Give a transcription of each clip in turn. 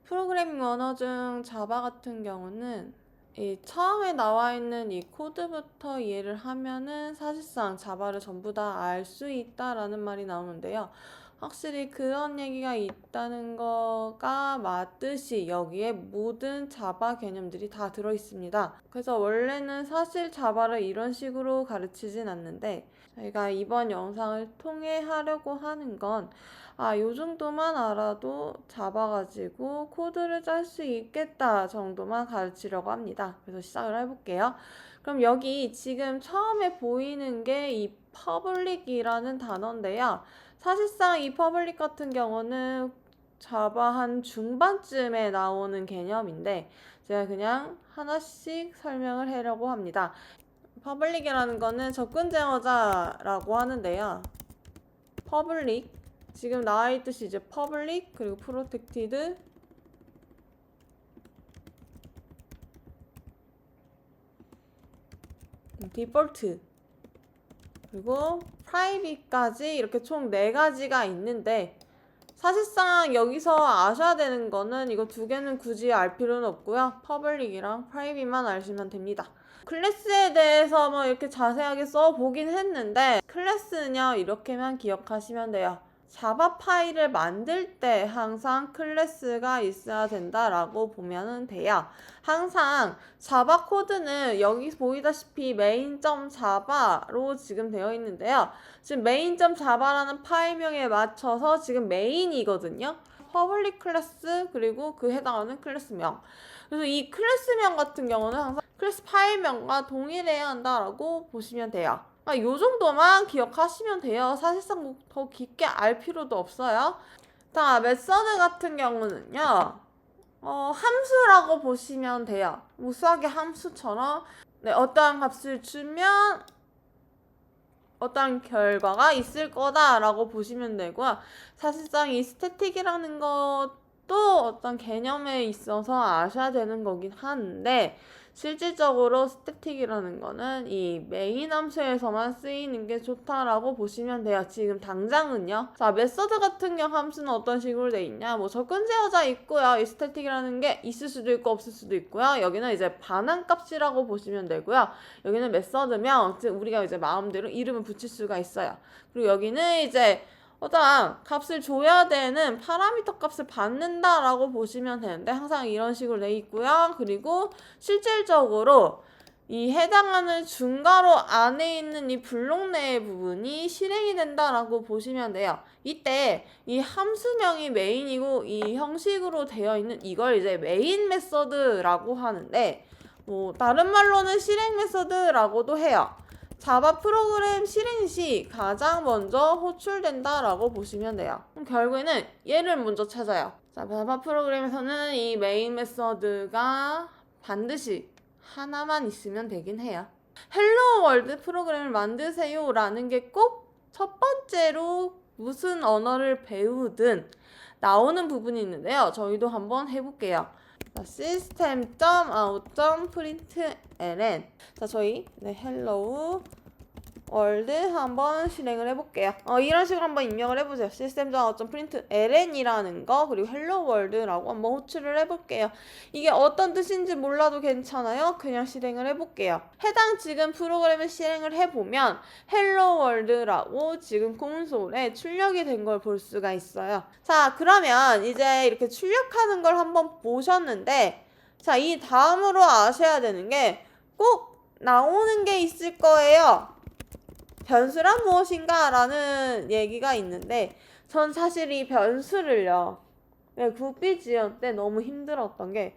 프로그래밍 언어 중 자바 같은 경우는 이 처음에 나와 있는 이 코드부터 이해를 하면은 사실상 자바를 전부 다 알 수 있다라는 말이 나오는데요. 확실히 그런 얘기가 있다는 거가 맞듯이 여기에 모든 자바 개념들이 다 들어 있습니다. 그래서 원래는 사실 자바를 이런 식으로 가르치진 않는데 저희가 이번 영상을 통해 하려고 하는 건 요 정도만 알아도 자바 가지고 코드를 짤 수 있겠다 정도만 가르치려고 합니다. 그래서 시작을 해볼게요. 그럼 여기 지금 처음에 보이는 게 이 퍼블릭이라는 단어인데요. 사실상 이 퍼블릭 같은 경우는 자바 한 중반쯤에 나오는 개념인데 제가 그냥 하나씩 설명을 하려고 합니다. 퍼블릭이라는 거는 접근 제어자라고 하는데요. 퍼블릭 지금 나와 있듯이 이제 퍼블릭 그리고 프로텍티드 디폴트 그리고 프라이빗까지 이렇게 총 4가지가 있는데 사실상 여기서 아셔야 되는 거는 이거 2개는 굳이 알 필요는 없고요. 퍼블릭이랑 프라이빗만 아시면 됩니다. 클래스에 대해서 뭐 이렇게 자세하게 써보긴 했는데 클래스는요 이렇게만 기억하시면 돼요. 자바 파일을 만들 때 항상 클래스가 있어야 된다라고 보면 돼요. 항상 자바 코드는 여기 보이다시피 main.java로 지금 되어 있는데요. 지금 main.java라는 파일명에 맞춰서 지금 메인이거든요. 퍼블릭 클래스 그리고 그 해당하는 클래스명. 그래서 이 클래스명 같은 경우는 항상 클래스 파일명과 동일해야 한다라고 보시면 돼요. 요 정도만 기억하시면 돼요. 사실상 더 깊게 알 필요도 없어요. 자, 메서드 같은 경우는요. 함수라고 보시면 돼요. 무수하게 함수처럼 어떠한 값을 주면 어떤 결과가 있을 거다라고 보시면 되고요. 사실상 이 스태틱이라는 것도 어떤 개념에 있어서 아셔야 되는 거긴 한데 실질적으로 스태틱이라는 거는 이 메인 함수에서만 쓰이는 게 좋다라고 보시면 돼요. 지금 당장은요. 자, 메서드 같은 경우 함수는 어떤 식으로 돼 있냐? 뭐 접근 제어자 있고요. 이 스태틱이라는 게 있을 수도 있고 없을 수도 있고요. 여기는 이제 반환값이라고 보시면 되고요. 여기는 메서드명, 즉 우리가 이제 마음대로 이름을 붙일 수가 있어요. 그리고 여기는 이제 어떤 값을 줘야 되는 파라미터 값을 받는다라고 보시면 되는데 항상 이런 식으로 돼 있고요. 그리고 실질적으로 이 해당하는 중괄호 안에 있는 이 블록 내의 부분이 실행이 된다라고 보시면 돼요. 이때 이 함수명이 메인이고 이 형식으로 되어 있는 이걸 이제 메인 메서드라고 하는데 뭐 다른 말로는 실행 메서드라고도 해요. 자바 프로그램 실행 시 가장 먼저 호출된다라고 보시면 돼요. 그럼 결국에는 얘를 먼저 찾아요. 자바 프로그램에서는 이 메인 메서드가 반드시 하나만 있으면 되긴 해요. 헬로 월드 프로그램을 만드세요 라는 게 꼭 첫 번째로 무슨 언어를 배우든 나오는 부분이 있는데요. 저희도 한번 해볼게요. system.out.println 자, 저희 hello world 한번 실행을 해볼게요. 이런 식으로 한번 입력을 해보세요. system.out.println이라는 거 그리고 hello world라고 한번 호출을 해볼게요. 이게 어떤 뜻인지 몰라도 괜찮아요. 그냥 실행을 해볼게요. 해당 지금 프로그램을 실행을 해보면 hello world라고 지금 콘솔에 출력이 된 걸 볼 수가 있어요. 자, 그러면 이제 이렇게 출력하는 걸 한번 보셨는데 자, 이 다음으로 아셔야 되는 게 꼭 나오는 게 있을 거예요. 변수란 무엇인가? 라는 얘기가 있는데 전 사실 이 변수를요. 국비 지원 때 너무 힘들었던 게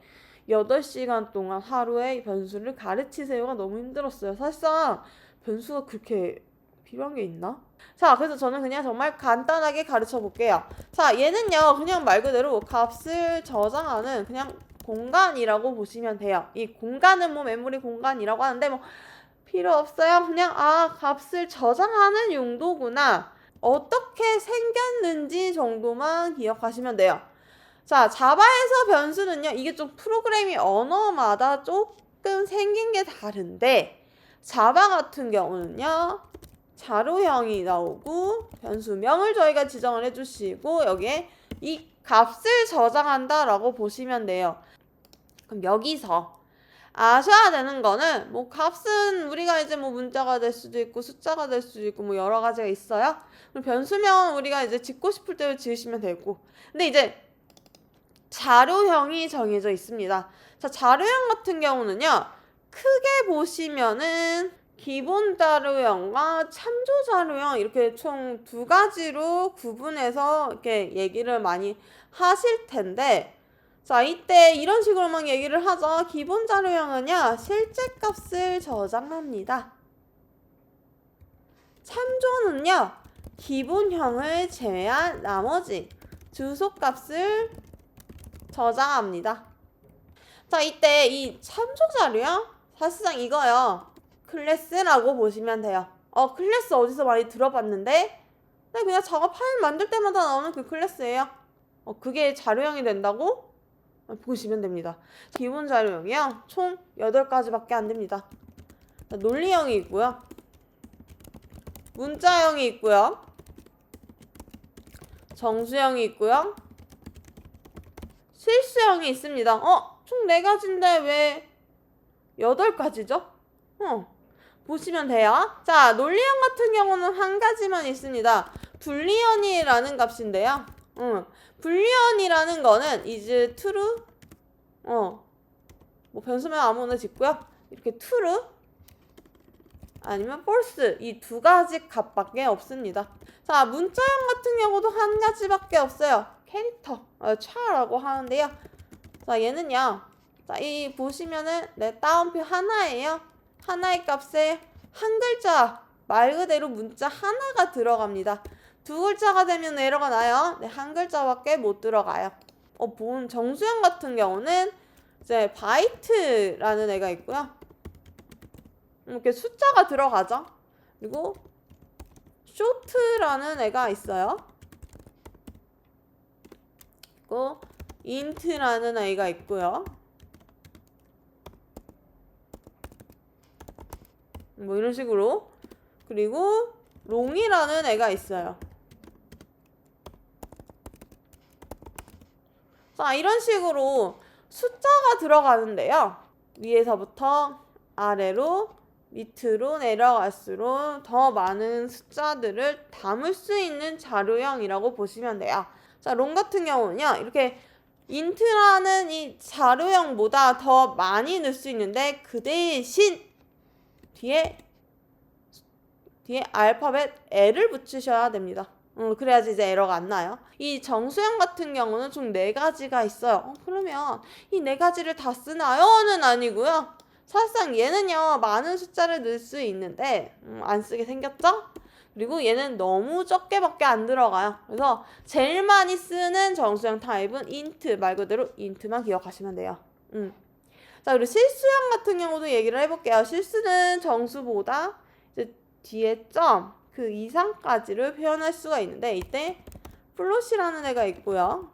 8시간 동안 하루에 변수를 가르치세요가 너무 힘들었어요. 사실상 변수가 그렇게 필요한 게 있나? 자, 그래서 저는 그냥 정말 간단하게 가르쳐 볼게요. 자, 얘는요. 그냥 말 그대로 값을 저장하는 그냥 공간이라고 보시면 돼요. 이 공간은 뭐 메모리 공간이라고 하는데 뭐 필요 없어요. 그냥 값을 저장하는 용도구나. 어떻게 생겼는지 정도만 기억하시면 돼요. 자, 자바에서 변수는요. 이게 좀 프로그래밍 언어마다 조금 생긴 게 다른데 자바 같은 경우는요. 자료형이 나오고 변수명을 저희가 지정을 해주시고 여기에 이 값을 저장한다라고 보시면 돼요. 그럼 여기서 아셔야 되는 거는 뭐 값은 우리가 이제 뭐 문자가 될 수도 있고 숫자가 될 수도 있고 뭐 여러 가지가 있어요. 그럼 변수명 우리가 이제 짓고 싶을 대로 지으시면 되고. 근데 이제 자료형이 정해져 있습니다. 자, 자료형 같은 경우는요. 크게 보시면은 기본 자료형과 참조 자료형 이렇게 총 두 가지로 구분해서 이렇게 얘기를 많이 하실 텐데, 자, 이때 이런 식으로만 얘기를 하죠. 기본 자료형은요, 실제 값을 저장합니다. 참조는요, 기본형을 제외한 나머지 주소 값을 저장합니다. 자, 이때 이 참조 자료형, 사실상 이거요. 클래스라고 보시면 돼요. 클래스 어디서 많이 들어봤는데? 네, 그냥 자가 파일 만들 때마다 나오는 그 클래스예요. 그게 자료형이 된다고 보시면 됩니다. 기본 자료형이요. 총 8가지밖에 안 됩니다. 논리형이 있고요. 문자형이 있고요. 정수형이 있고요. 실수형이 있습니다. 총 4가지인데 왜 8가지죠? 보시면 돼요. 자, 논리형 같은 경우는 한 가지만 있습니다. 불리언이라는 값인데요. 불리언이라는 거는 is true. 뭐 변수명 아무거나 짓고요. 이렇게 true 아니면 false 이 2가지 값밖에 없습니다. 자, 문자형 같은 경우도 한 가지밖에 없어요. 캐릭터, 차라고 하는데요. 자, 얘는요. 자, 이 보시면은 따옴표 하나예요. 하나의 값에 한 글자, 말 그대로 문자 하나가 들어갑니다. 2글자가 되면 에러가 나요. 한 글자밖에 못 들어가요. 본 정수형 같은 경우는 이제 바이트라는 애가 있고요. 이렇게 숫자가 들어가죠. 그리고 쇼트라는 애가 있어요. 그리고 인트라는 애가 있고요. 뭐 이런 식으로. 그리고 롱이라는 애가 있어요. 자, 이런 식으로 숫자가 들어가는데요. 위에서부터 아래로 밑으로 내려갈수록 더 많은 숫자들을 담을 수 있는 자료형이라고 보시면 돼요. 자, 롱 같은 경우는요. 이렇게 인트라는 이 자료형보다 더 많이 넣을 수 있는데 그 대신 뒤에 알파벳 L을 붙이셔야 됩니다. 그래야지 이제 에러가 안 나요. 이 정수형 같은 경우는 총 4가지가 있어요. 그러면 이 4가지를 다 쓰나요?는 아니고요. 사실상 얘는요. 많은 숫자를 넣을 수 있는데 안 쓰게 생겼죠? 그리고 얘는 너무 적게밖에 안 들어가요. 그래서 제일 많이 쓰는 정수형 타입은 int, 말 그대로 int만 기억하시면 돼요. 자, 그리고 실수형 같은 경우도 얘기를 해볼게요. 실수는 정수보다 이제 뒤에 점, 그 이상까지를 표현할 수가 있는데 이때 플롯이라는 애가 있고요.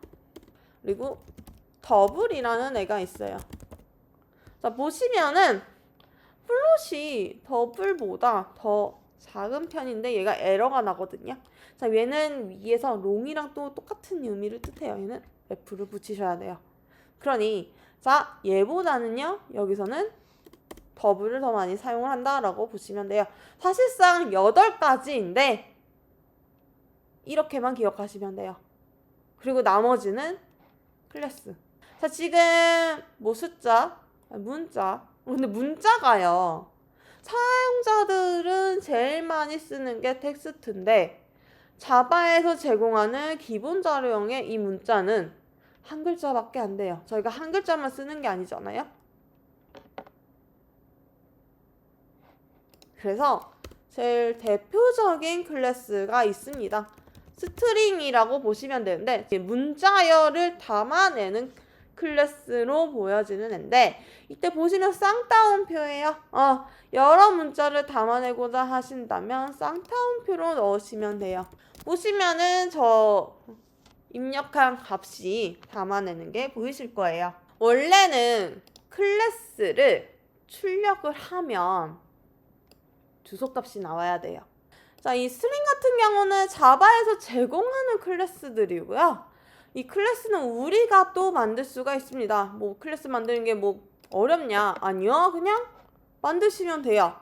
그리고 더블이라는 애가 있어요. 자, 보시면은 플롯이 더블보다 더 작은 편인데 얘가 에러가 나거든요. 자, 얘는 위에서 롱이랑 또 똑같은 의미를 뜻해요. 얘는 F를 붙이셔야 돼요. 그러니 자, 얘보다는요. 여기서는 더블을 더 많이 사용을 한다라고 보시면 돼요. 사실상 8가지인데 이렇게만 기억하시면 돼요. 그리고 나머지는 클래스. 자, 지금 뭐 숫자, 문자. 근데 문자가요. 사용자들은 제일 많이 쓰는 게 텍스트인데 자바에서 제공하는 기본 자료형의 이 문자는 한 글자밖에 안 돼요. 저희가 한 글자만 쓰는 게 아니잖아요. 그래서 제일 대표적인 클래스가 있습니다. 스트링이라고 보시면 되는데 문자열을 담아내는 클래스로 보여지는 앤데 이때 보시면 쌍따옴표예요. 여러 문자를 담아내고자 하신다면 쌍따옴표로 넣으시면 돼요. 보시면은 저 입력한 값이 담아내는 게 보이실 거예요. 원래는 클래스를 출력을 하면 주소값이 나와야 돼요. 자, 이 스트링 같은 경우는 자바에서 제공하는 클래스들이고요. 이 클래스는 우리가 또 만들 수가 있습니다. 뭐 클래스 만드는 게 뭐 어렵냐? 아니요. 그냥 만드시면 돼요.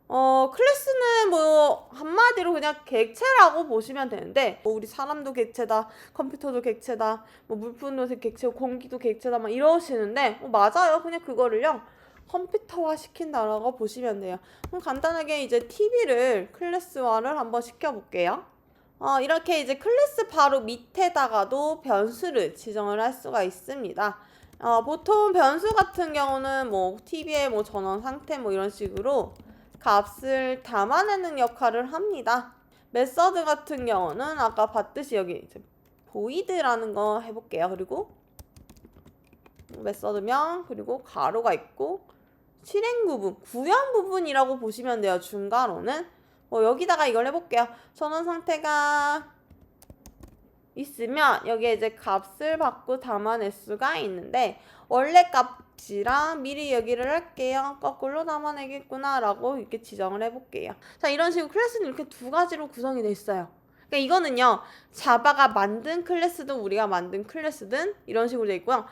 클래스는 뭐 한마디로 그냥 객체라고 보시면 되는데 뭐 우리 사람도 객체다, 컴퓨터도 객체다, 뭐 물품도 객체고 공기도 객체다 막 이러시는데 맞아요. 그냥 그거를요 컴퓨터화 시킨다라고 보시면 돼요. 그럼 간단하게 이제 TV를 클래스화를 한번 시켜볼게요. 이렇게 이제 클래스 바로 밑에다가도 변수를 지정을 할 수가 있습니다. 보통 변수 같은 경우는 뭐 TV의 뭐 전원 상태 뭐 이런 식으로 값을 담아내는 역할을 합니다. 메서드 같은 경우는 아까 봤듯이 여기 이제 void라는 거 해볼게요. 그리고 메서드명 그리고 가로가 있고 실행 부분, 구현 부분이라고 보시면 돼요. 중괄호는 여기다가 이걸 해볼게요. 전원 상태가 있으면 여기에 이제 값을 받고 담아낼 수가 있는데 원래 값이랑 미리 여기를 할게요. 거꾸로 담아내겠구나 라고 이렇게 지정을 해볼게요. 자, 이런 식으로 클래스는 이렇게 두 가지로 구성이 돼 있어요. 그러니까 이거는요 자바가 만든 클래스든 우리가 만든 클래스든 이런 식으로 돼 있고요.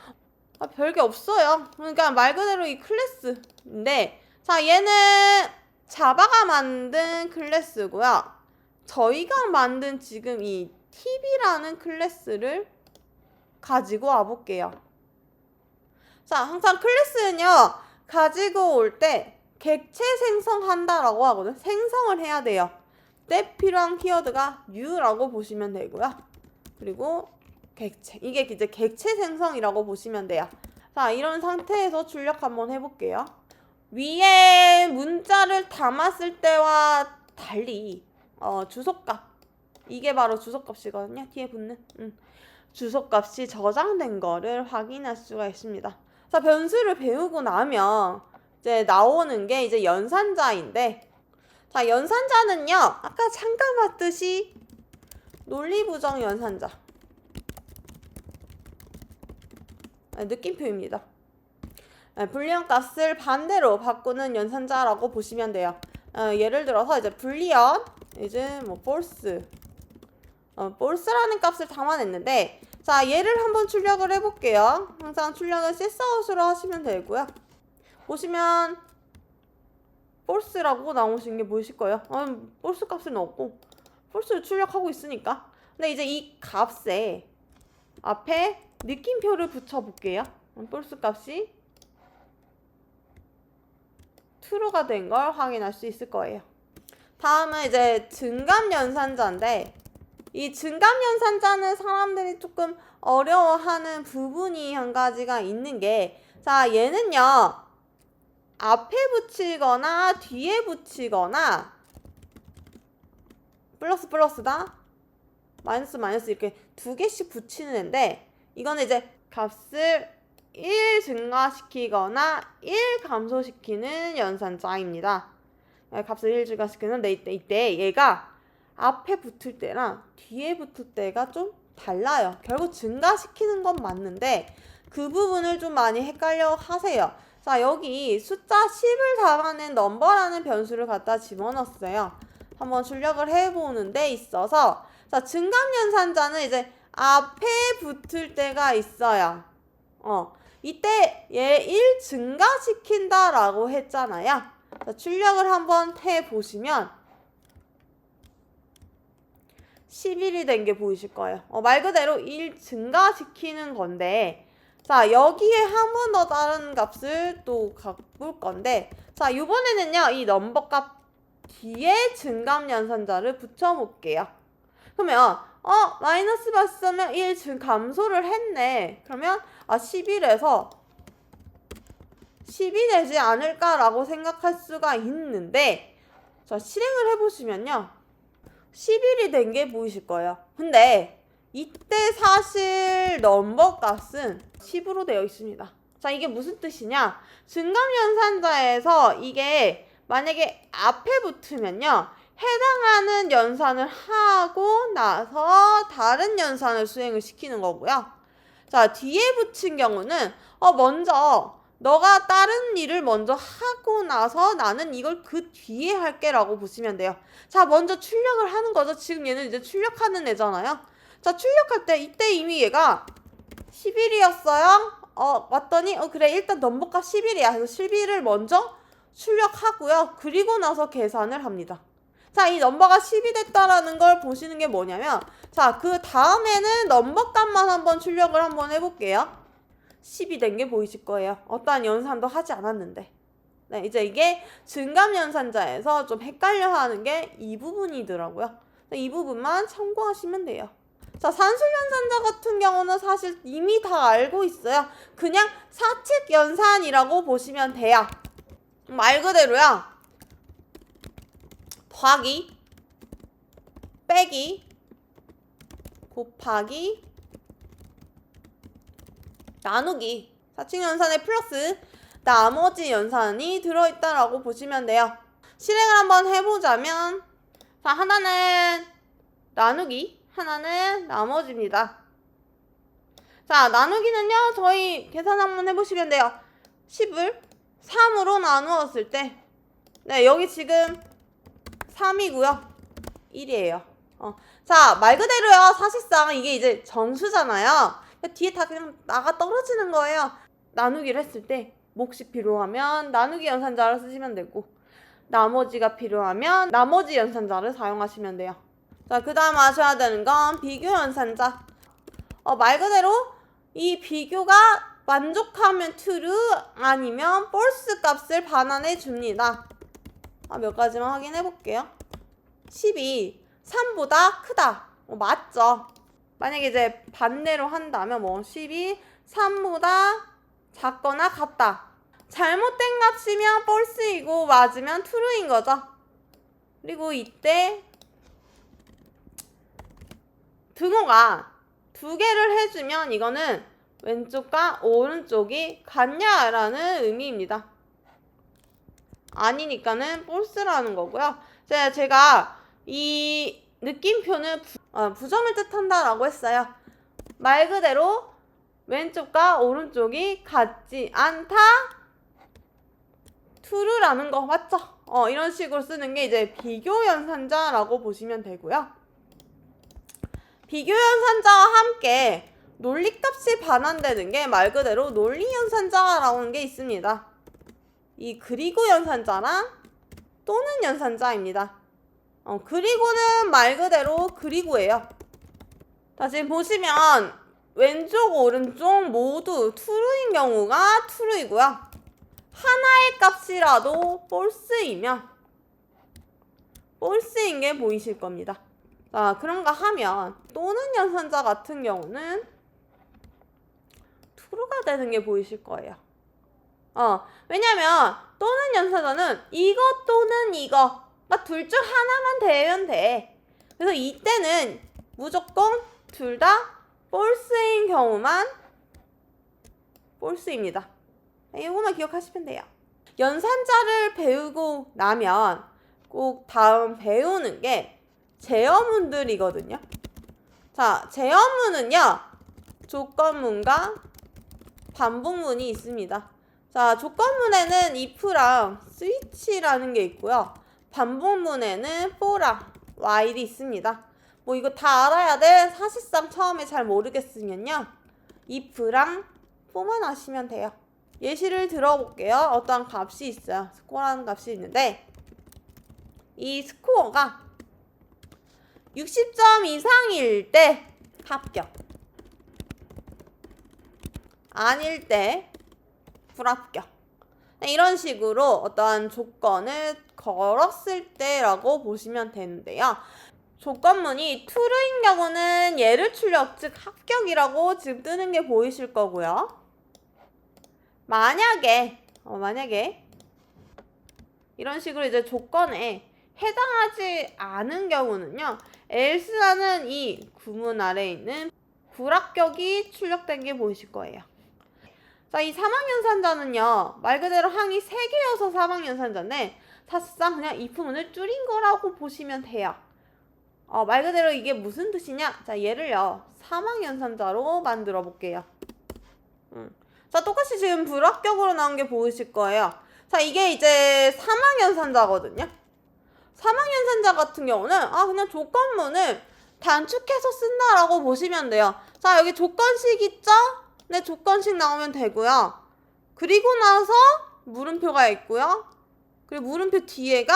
별게 없어요. 그러니까 말 그대로 이 클래스인데 자, 얘는 자바가 만든 클래스고요. 저희가 만든 지금 이 TV라는 클래스를 가지고 와볼게요. 자, 항상 클래스는요 가지고 올 때 객체 생성한다라고 하거든. 생성을 해야 돼요. 그때 필요한 키워드가 new라고 보시면 되고요. 그리고 객체, 이게 이제 객체 생성이라고 보시면 돼요. 자, 이런 상태에서 출력 한번 해볼게요. 위에 문자를 담았을 때와 달리 주소값, 이게 바로 주소값이거든요. 뒤에 붙는 주소값이 저장된 거를 확인할 수가 있습니다. 자, 변수를 배우고 나면 이제 나오는 게 이제 연산자인데, 자, 연산자는요 아까 잠깐 봤듯이 논리부정 연산자, 느낌표입니다. 불리언 값을 반대로 바꾸는 연산자라고 보시면 돼요. 예를 들어서 이제 불리언 이제 뭐 false, false라는 값을 담아냈는데, 자, 얘를 한번 출력을 해볼게요. 항상 출력은 sysout으로 하시면 되고요. 보시면 false라고 나오신 게 보이실 거예요. false 값을 넣었고 false를 출력하고 있으니까. 근데 이제 이 값에 앞에 느낌표를 붙여볼게요. false 값이 true가 된 걸 확인할 수 있을 거예요. 다음은 이제 증감 연산자인데, 이 증감 연산자는 사람들이 조금 어려워하는 부분이 한 가지가 있는 게, 자, 얘는요 앞에 붙이거나 뒤에 붙이거나 플러스 플러스다 마이너스 마이너스 이렇게 두 개씩 붙이는 애인데, 이거는 이제 값을 1 증가시키거나 1 감소시키는 연산자입니다. 값을 1 증가시키는데 이때 얘가 앞에 붙을 때랑 뒤에 붙을 때가 좀 달라요. 결국 증가시키는 건 맞는데 그 부분을 좀 많이 헷갈려 하세요. 자, 여기 숫자 10을 담아낸 넘버라는 변수를 갖다 집어넣었어요. 한번 출력을 해보는 데 있어서, 자, 증감연산자는 이제 앞에 붙을 때가 있어요. 이때 얘 1 증가시킨다 라고 했잖아요. 자, 출력을 한번 해보시면 11이 된 게 보이실 거예요. 말 그대로 1 증가시키는 건데, 자, 여기에 한 번 더 다른 값을 또 갖볼 건데, 자, 이번에는요 이 넘버 값 뒤에 증감 연산자를 붙여볼게요. 그러면 마이너스 봤으면 1 감소를 했네. 그러면 11에서 10이 되지 않을까라고 생각할 수가 있는데, 자, 실행을 해보시면요 11이 된 게 보이실 거예요. 근데 이때 사실 넘버 값은 10으로 되어 있습니다. 자, 이게 무슨 뜻이냐? 증감연산자에서 이게 만약에 앞에 붙으면요 해당하는 연산을 하고 나서 다른 연산을 수행을 시키는 거고요. 자, 뒤에 붙인 경우는 먼저 너가 다른 일을 먼저 하고 나서 나는 이걸 그 뒤에 할게 라고 보시면 돼요. 자, 먼저 출력을 하는 거죠. 지금 얘는 이제 출력하는 애잖아요. 자, 출력할 때 이때 이미 얘가 11이었어요. 왔더니 그래 일단 넘버값 11이야. 그래서 11을 먼저 출력하고요. 그리고 나서 계산을 합니다. 자, 이 넘버가 10이 됐다라는 걸 보시는 게 뭐냐면, 자, 그 다음에는 넘버값만 한번 출력을 한번 해볼게요. 10이 된 게 보이실 거예요. 어떠한 연산도 하지 않았는데. 네, 이제 이게 증감연산자에서 좀 헷갈려 하는 게 이 부분이더라고요. 이 부분만 참고하시면 돼요. 자, 산술연산자 같은 경우는 사실 이미 다 알고 있어요. 그냥 사칙 연산이라고 보시면 돼요. 말 그대로야. 더하기, 빼기, 곱하기, 나누기. 사칙 연산에 플러스 나머지 연산이 들어있다라고 보시면 돼요. 실행을 한번 해보자면, 자, 하나는 나누기, 하나는 나머지입니다. 자, 나누기는요, 저희 계산 한번 해보시면 돼요. 10을 3으로 나누었을 때, 네, 여기 지금 3이고요. 1이에요. 자, 말 그대로요. 사실상 이게 이제 정수잖아요. 뒤에 다 그냥 나가 떨어지는 거예요. 나누기를 했을 때 몫이 필요하면 나누기 연산자를 쓰시면 되고, 나머지가 필요하면 나머지 연산자를 사용하시면 돼요. 자, 그 다음 아셔야 되는 건 비교 연산자. 말 그대로 이 비교가 만족하면 true 아니면 false 값을 반환해 줍니다. 몇 가지만 확인해 볼게요. 10이 3보다 크다. 맞죠? 만약에 이제 반대로 한다면 10이 3보다 작거나 같다. 잘못된 값이면 false이고 맞으면 true인 거죠. 그리고 이때 등호가 2개를 해주면 이거는 왼쪽과 오른쪽이 같냐라는 의미입니다. 아니니까는 false라는 거고요. 제가 이 느낌표는 부정을 뜻한다라고 했어요. 말 그대로 왼쪽과 오른쪽이 같지 않다. true라는 거 맞죠? 이런 식으로 쓰는 게 이제 비교 연산자라고 보시면 되고요. 비교 연산자와 함께 논리값이 반환되는 게 말 그대로 논리 연산자라는 게 있습니다. 이 그리고 연산자랑 또는 연산자입니다. 그리고는 말 그대로 그리고예요. 자, 지금 보시면 왼쪽 오른쪽 모두 true인 경우가 true이고요. 하나의 값이라도 false이면 false인 게 보이실 겁니다. 자, 그런가 하면 또는 연산자 같은 경우는 true가 되는 게 보이실 거예요. 왜냐면 또는 연산자는 이거 또는 이거 둘 중 하나만 되면 돼. 그래서 이때는 무조건 둘 다 false인 경우만 false입니다. 이거만 기억하시면 돼요. 연산자를 배우고 나면 꼭 다음 배우는 게 제어문들이거든요. 자, 제어문은요, 조건문과 반복문이 있습니다. 자, 조건문에는 if랑 switch라는 게 있고요. 반복문에는 for랑 while이 있습니다. 이거 다 알아야 돼. 사실상 처음에 잘 모르겠으면요, if랑 for만 아시면 돼요. 예시를 들어볼게요. 어떠한 값이 있어요. 스코어라는 값이 있는데, 이 스코어가 60점 이상일 때 합격, 아닐 때 불합격. 이런 식으로 어떠한 조건을 걸었을 때라고 보시면 되는데요. 조건문이 true인 경우는 예를 출력, 즉 합격이라고 지금 뜨는 게 보이실 거고요. 만약에 이런 식으로 이제 조건에 해당하지 않은 경우는요, else라는 이 구문 아래에 있는 불합격이 출력된 게 보이실 거예요. 자, 이 사망연산자는요, 말 그대로 항이 3개여서 사망연산자인데 사실상 그냥 if문을 줄인 거라고 보시면 돼요. 말 그대로 이게 무슨 뜻이냐? 자, 얘를요, 사망연산자로 만들어 볼게요. 자, 똑같이 지금 불합격으로 나온 게 보이실 거예요. 자, 이게 이제 사망연산자거든요. 사망연산자 같은 경우는 그냥 조건문을 단축해서 쓴다라고 보시면 돼요. 자, 여기 조건식 있죠? 네, 조건식 나오면 되고요. 그리고 나서 물음표가 있고요. 그리고 물음표 뒤에가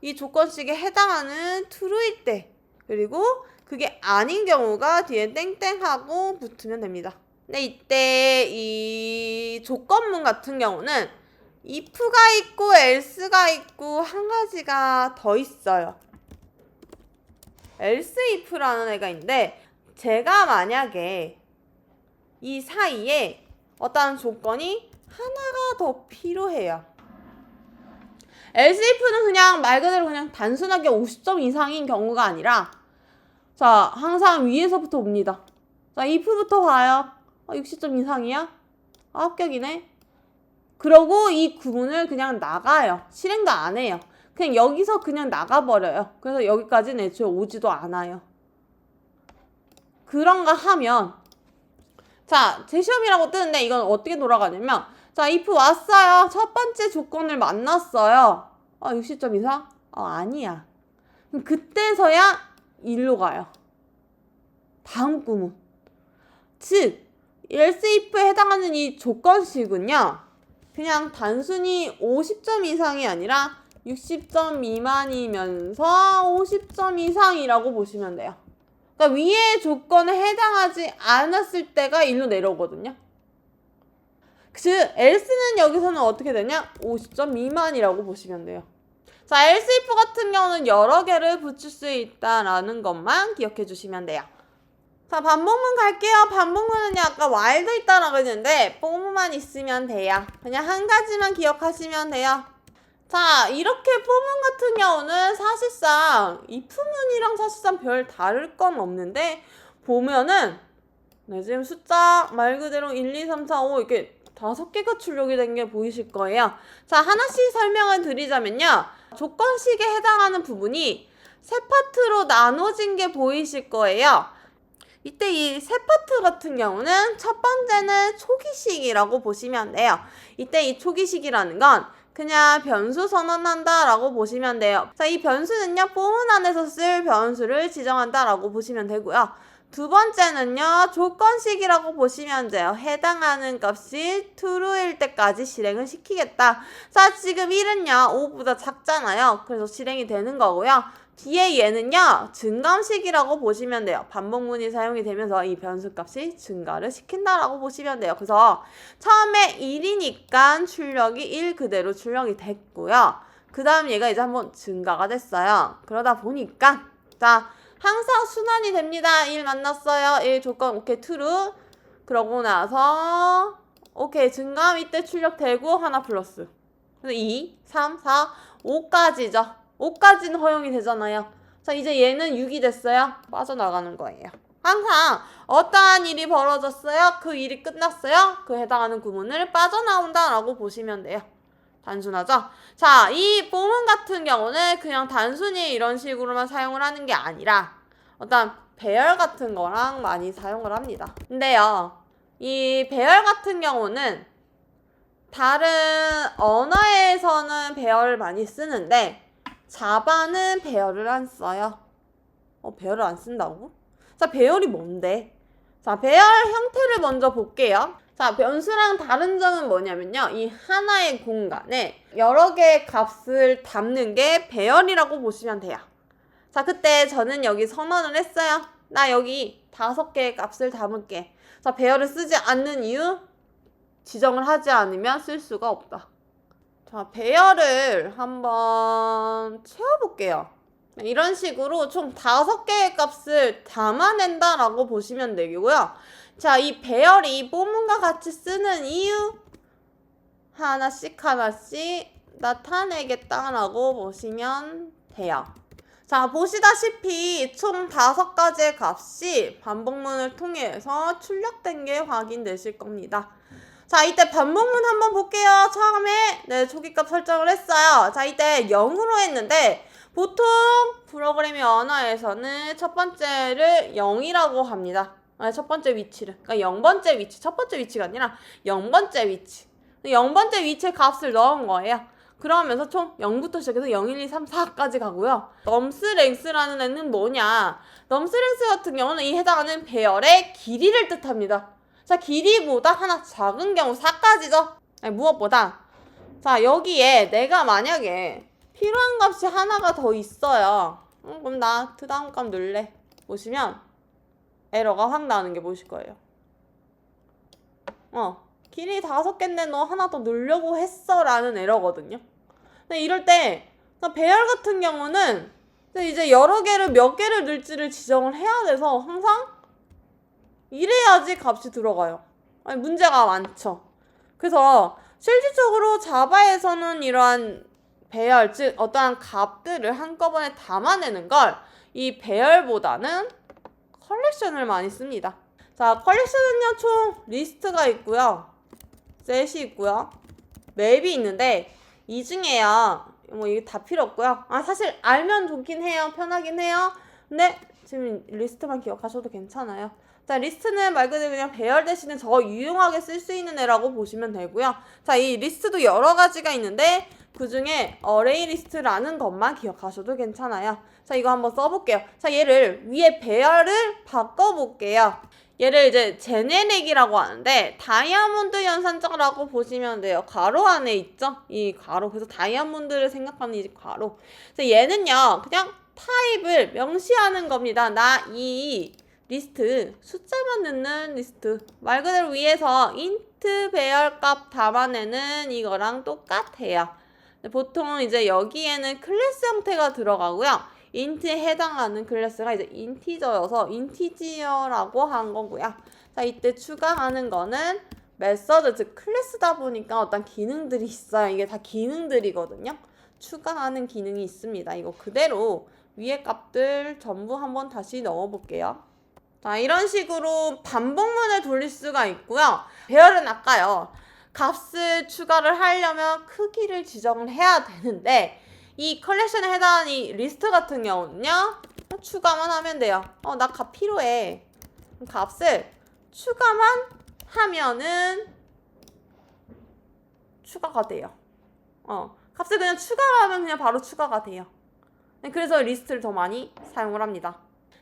이 조건식에 해당하는 true일 때, 그리고 그게 아닌 경우가 뒤에 땡땡하고 붙으면 됩니다. 근데 이때 이 조건문 같은 경우는 if가 있고 else가 있고 한 가지가 더 있어요. else if라는 애가 있는데, 제가 만약에 이 사이에 어떤 조건이 하나가 더 필요해요. else if는 그냥 말 그대로 그냥 단순하게 50점 이상인 경우가 아니라, 자, 항상 위에서부터 옵니다. 자, if부터 봐요. 60점 이상이야? 합격이네. 그러고 이 구문을 그냥 나가요. 실행도 안 해요. 그냥 여기서 그냥 나가버려요. 그래서 여기까지는 애초에 오지도 않아요. 그런가 하면, 자, 제 시험이라고 뜨는데 이건 어떻게 돌아가냐면, 자, if 왔어요. 첫 번째 조건을 만났어요. 60점 이상? 아니야. 그럼 그때서야 일로 가요. 다음 구문. 즉, else if에 해당하는 이 조건식은요, 그냥 단순히 50점 이상이 아니라 60점 미만이면서 50점 이상이라고 보시면 돼요. 그러니까 위의 조건에 해당하지 않았을 때가 일로 내려오거든요. 즉, else는 여기서는 어떻게 되냐? 50점 미만이라고 보시면 돼요. 자, else if 같은 경우는 여러 개를 붙일 수 있다라는 것만 기억해 주시면 돼요. 자, 반복문 갈게요. 반복문은요, 아까 while도 있다라고 했는데 for만 있으면 돼요. 그냥 한 가지만 기억하시면 돼요. 자, 이렇게 for문 같은 경우는 사실상 if문이랑 사실상 별 다를 건 없는데, 보면은 네, 지금 숫자 말 그대로 1, 2, 3, 4, 5 이렇게 5개가 출력이 된 게 보이실 거예요. 자, 하나씩 설명을 드리자면요, 조건식에 해당하는 부분이 세 파트로 나눠진 게 보이실 거예요. 이때 이 세 파트 같은 경우는 첫 번째는 초기식이라고 보시면 돼요. 이때 이 초기식이라는 건 그냥 변수 선언한다 라고 보시면 돼요. 자, 이 변수는요, for문 안에서 쓸 변수를 지정한다 라고 보시면 되고요. 두 번째는요, 조건식이라고 보시면 돼요. 해당하는 값이 true일 때까지 실행을 시키겠다. 자, 지금 1은요 5보다 작잖아요. 그래서 실행이 되는 거고요. 뒤에 얘는요, 증감식이라고 보시면 돼요. 반복문이 사용이 되면서 이 변수값이 증가를 시킨다라고 보시면 돼요. 그래서 처음에 1이니까 출력이 1 그대로 출력이 됐고요. 그 다음 얘가 이제 한번 증가가 됐어요. 그러다 보니까, 자, 항상 순환이 됩니다. 1 만났어요. 1 조건, 오케이, true. 그러고 나서, 오케이, 증감 이때 출력되고 하나 플러스. 그래서 2, 3, 4, 5까지죠. 5까지는 허용이 되잖아요. 자, 이제 얘는 6이 됐어요. 빠져나가는 거예요. 항상 어떠한 일이 벌어졌어요? 그 일이 끝났어요? 그 해당하는 구문을 빠져나온다라고 보시면 돼요. 단순하죠? 자, 이 for문 같은 경우는 그냥 단순히 이런 식으로만 사용을 하는 게 아니라 어떤 배열 같은 거랑 많이 사용을 합니다. 근데요, 이 배열 같은 경우는 다른 언어에서는 배열을 많이 쓰는데 자바는 배열을 안 써요. 배열을 안 쓴다고? 자, 배열이 뭔데? 자, 배열 형태를 먼저 볼게요. 자, 변수랑 다른 점은 뭐냐면요, 이 하나의 공간에 여러 개의 값을 담는 게 배열이라고 보시면 돼요. 자, 그때 저는 여기 선언을 했어요. 나 여기 5개의 값을 담을게. 자, 배열을 쓰지 않는 이유? 지정을 하지 않으면 쓸 수가 없다. 자, 배열을 한번 채워볼게요. 이런 식으로 총 5개의 값을 담아낸다라고 보시면 되고요. 자, 이 배열이 for문과 같이 쓰는 이유 하나씩 나타내겠다라고 보시면 돼요. 자, 보시다시피 총 5가지의 값이 반복문을 통해서 출력된 게 확인되실 겁니다. 자, 이때 반복문 한번 볼게요. 처음에 초기값 설정을 했어요. 자, 이때 0으로 했는데 보통 프로그래밍 언어에서는 첫 번째를 0이라고 합니다. 첫 번째 위치를. 그러니까 0번째 위치. 첫 번째 위치가 아니라 0번째 위치. 0번째 위치에 값을 넣은 거예요. 그러면서 총 0부터 시작해서 0, 1, 2, 3, 4까지 가고요. 넘스랭스라는 애는 뭐냐? 넘스랭스 같은 경우는 이 해당하는 배열의 길이를 뜻합니다. 자, 길이보다 하나 작은 경우 4까지죠. 아니, 무엇보다 자, 여기에 내가 만약에 필요한 값이 하나가 더 있어요. 그럼 나 그 다음 값 넣을래. 보시면 에러가 확 나오는 게 보이실 거예요. 길이 5개인데 너 하나 더 넣으려고 했어 라는 에러거든요. 근데 이럴 때 배열 같은 경우는 이제 여러 개를 몇 개를 넣을지를 지정을 해야 돼서 항상 이래야지 값이 들어가요. 아니, 문제가 많죠. 그래서 실질적으로 자바에서는 이러한 배열, 즉 어떠한 값들을 한꺼번에 담아내는 걸 이 배열보다는 컬렉션을 많이 씁니다. 자, 컬렉션은요, 총 리스트가 있고요, 셋이 있고요, 맵이 있는데 이 중에요, 뭐 이게 다 필요 없고요. 사실 알면 좋긴 해요. 편하긴 해요. 근데 지금 리스트만 기억하셔도 괜찮아요. 자, 리스트는 말 그대로 그냥 배열 대신에 더 유용하게 쓸 수 있는 애라고 보시면 되고요. 자, 이 리스트도 여러 가지가 있는데 그 중에 어레이 리스트라는 것만 기억하셔도 괜찮아요. 자, 이거 한번 써볼게요. 자, 얘를 위에 배열을 바꿔볼게요. 얘를 이제 제네릭이라고 하는데 다이아몬드 연산자라고 보시면 돼요. 괄호 안에 있죠? 이 괄호. 그래서 다이아몬드를 생각하는 이 괄호. 그래서 얘는요, 그냥 타입을 명시하는 겁니다. 나 이 리스트 숫자만 넣는 리스트. 말 그대로 위에서 인트 배열값 담아내는 이거랑 똑같아요. 보통 이제 여기에는 클래스 형태가 들어가고요. 인트에 해당하는 클래스가 이제 인티저여서 인티지어라고 한 거고요. 자, 이때 추가하는 거는 메서드, 즉 클래스다 보니까 어떤 기능들이 있어요. 이게 다 기능들이거든요. 추가하는 기능이 있습니다. 이거 그대로 위에 값들 전부 한번 다시 넣어볼게요. 자, 이런 식으로 반복문을 돌릴 수가 있고요. 배열은 아까요, 값을 추가를 하려면 크기를 지정을 해야 되는데 이 컬렉션에 해당하는 이 리스트 같은 경우는요, 추가만 하면 돼요. 나 값 필요해. 값을 추가만 하면은 추가가 돼요. 값을 그냥 추가하면 그냥 바로 추가가 돼요. 그래서 리스트를 더 많이 사용을 합니다.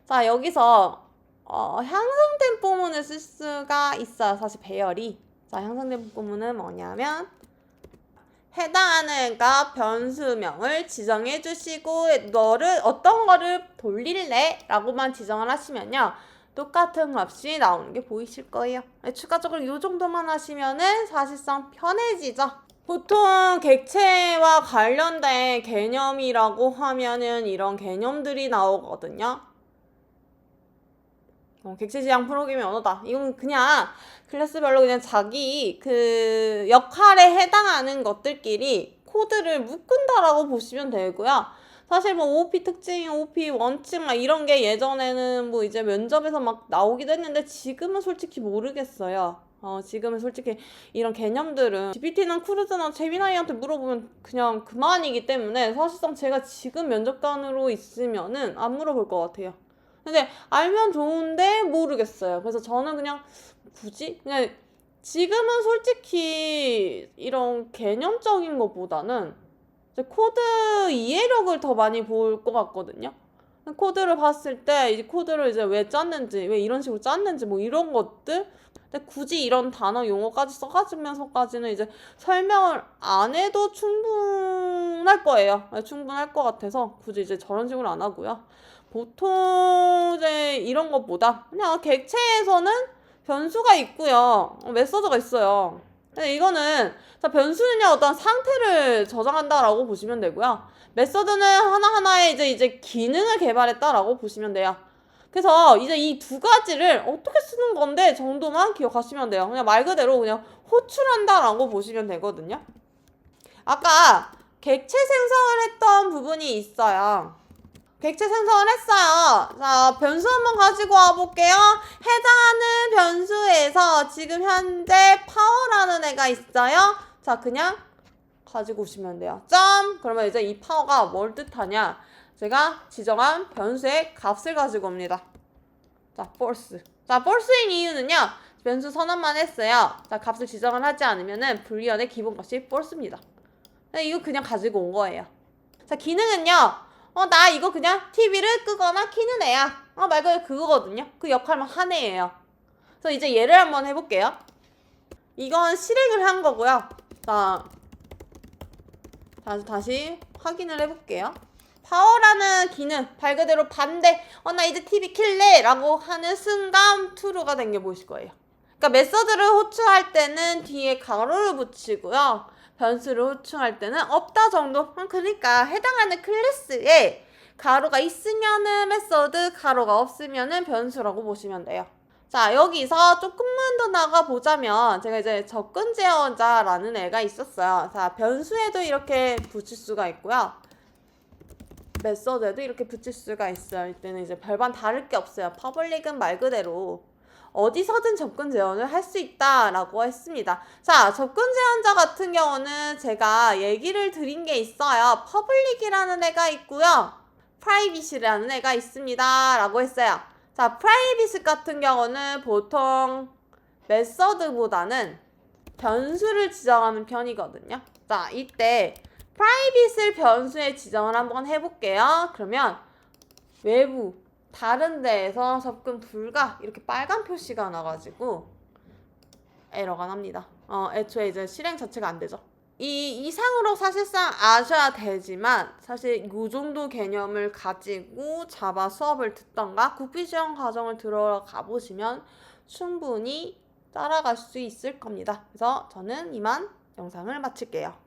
자, 여기서 향상된 포문을 쓸 수가 있어요. 사실 배열이. 자, 향상된 포문은 뭐냐면 해당하는 값 변수명을 지정해 주시고 너를 어떤 거를 돌릴래? 라고만 지정을 하시면요, 똑같은 값이 나오는 게 보이실 거예요. 추가적으로 이 정도만 하시면은 사실상 편해지죠. 보통 객체와 관련된 개념이라고 하면은 이런 개념들이 나오거든요. 객체 지향 프로그래밍 언어다. 이건 그냥 클래스별로 그냥 자기 그 역할에 해당하는 것들끼리 코드를 묶은다라고 보시면 되고요. 사실 뭐 OOP 특징, OOP 원칙 막 이런 게 예전에는 뭐 이제 면접에서 막 나오기도 했는데 지금은 솔직히 모르겠어요. 지금은 솔직히 이런 개념들은 GPT나 크루즈나 제미나이한테 물어보면 그냥 그만이기 때문에 사실상 제가 지금 면접관으로 있으면은 안 물어볼 것 같아요. 근데 알면 좋은데 모르겠어요. 그래서 저는 그냥 굳이 그냥 지금은 솔직히 이런 개념적인 것보다는 이제 코드 이해력을 더 많이 볼 것 같거든요. 코드를 봤을 때 이 코드를 이제 왜 짰는지, 왜 이런 식으로 짰는지 뭐 이런 것들. 근데 굳이 이런 단어 용어까지 써가지면서까지는 이제 설명을 안 해도 충분할 거예요. 충분할 것 같아서 굳이 이제 저런 식으로 안 하고요. 보통 이제 이런 것보다 그냥 객체에서는 변수가 있고요, 메서드가 있어요. 근데 이거는 변수는요, 어떤 상태를 저장한다라고 보시면 되고요. 메서드는 하나하나의 이제 기능을 개발했다라고 보시면 돼요. 그래서 이제 이 두 가지를 어떻게 쓰는 건데 정도만 기억하시면 돼요. 그냥 말 그대로 그냥 호출한다라고 보시면 되거든요. 아까 객체 생성을 했던 부분이 있어요. 객체 생성을 했어요. 자, 변수 한번 가지고 와볼게요. 해당하는 변수에서 지금 현재 파워라는 애가 있어요. 자, 그냥 가지고 오시면 돼요. 점! 그러면 이제 이 파워가 뭘 뜻하냐? 제가 지정한 변수의 값을 가지고 옵니다. 자, false. 자, false인 이유는요, 변수 선언만 했어요. 자, 값을 지정을 하지 않으면은 불리언의 기본값이 false입니다. 이거 그냥 가지고 온 거예요. 자, 기능은요. 나 이거 그냥 TV를 끄거나 켜는 애야. 말 그대로 그거거든요. 그 역할만 한 애예요. 그래서 이제 예를 한번 해볼게요. 이건 실행을 한 거고요. 자, 다시 확인을 해볼게요. 파워라는 기능, 말 그대로 반대, 나 이제 TV 킬래! 라고 하는 순간 true가 된 게 보이실 거예요. 그러니까 메서드를 호출할 때는 뒤에 가로를 붙이고요. 변수를 호출할 때는 없다 정도. 그러니까 해당하는 클래스에 가로가 있으면은 메서드, 가로가 없으면은 변수라고 보시면 돼요. 자, 여기서 조금만 더 나가보자면 제가 이제 접근 제어자라는 애가 있었어요. 자, 변수에도 이렇게 붙일 수가 있고요. 메서드에도 이렇게 붙일 수가 있어요. 이때는 이제 별반 다를 게 없어요. 퍼블릭은 말 그대로 어디서든 접근 제한을 할 수 있다라고 했습니다. 자, 접근 제한자 같은 경우는 제가 얘기를 드린 게 있어요. 퍼블릭이라는 애가 있고요. 프라이빗이라는 애가 있습니다. 라고 했어요. 자, 프라이빗 같은 경우는 보통 메서드보다는 변수를 지정하는 편이거든요. 자, 이때 프라이빗을 변수에 지정을 한번 해볼게요. 그러면 외부 다른 데에서 접근 불가 이렇게 빨간 표시가 나가지고 에러가 납니다. 애초에 이제 실행 자체가 안 되죠. 이 이상으로 사실상 아셔야 되지만 사실 이 정도 개념을 가지고 자바 수업을 듣던가 국비시험 과정을 들어가 보시면 충분히 따라갈 수 있을 겁니다. 그래서 저는 이만 영상을 마칠게요.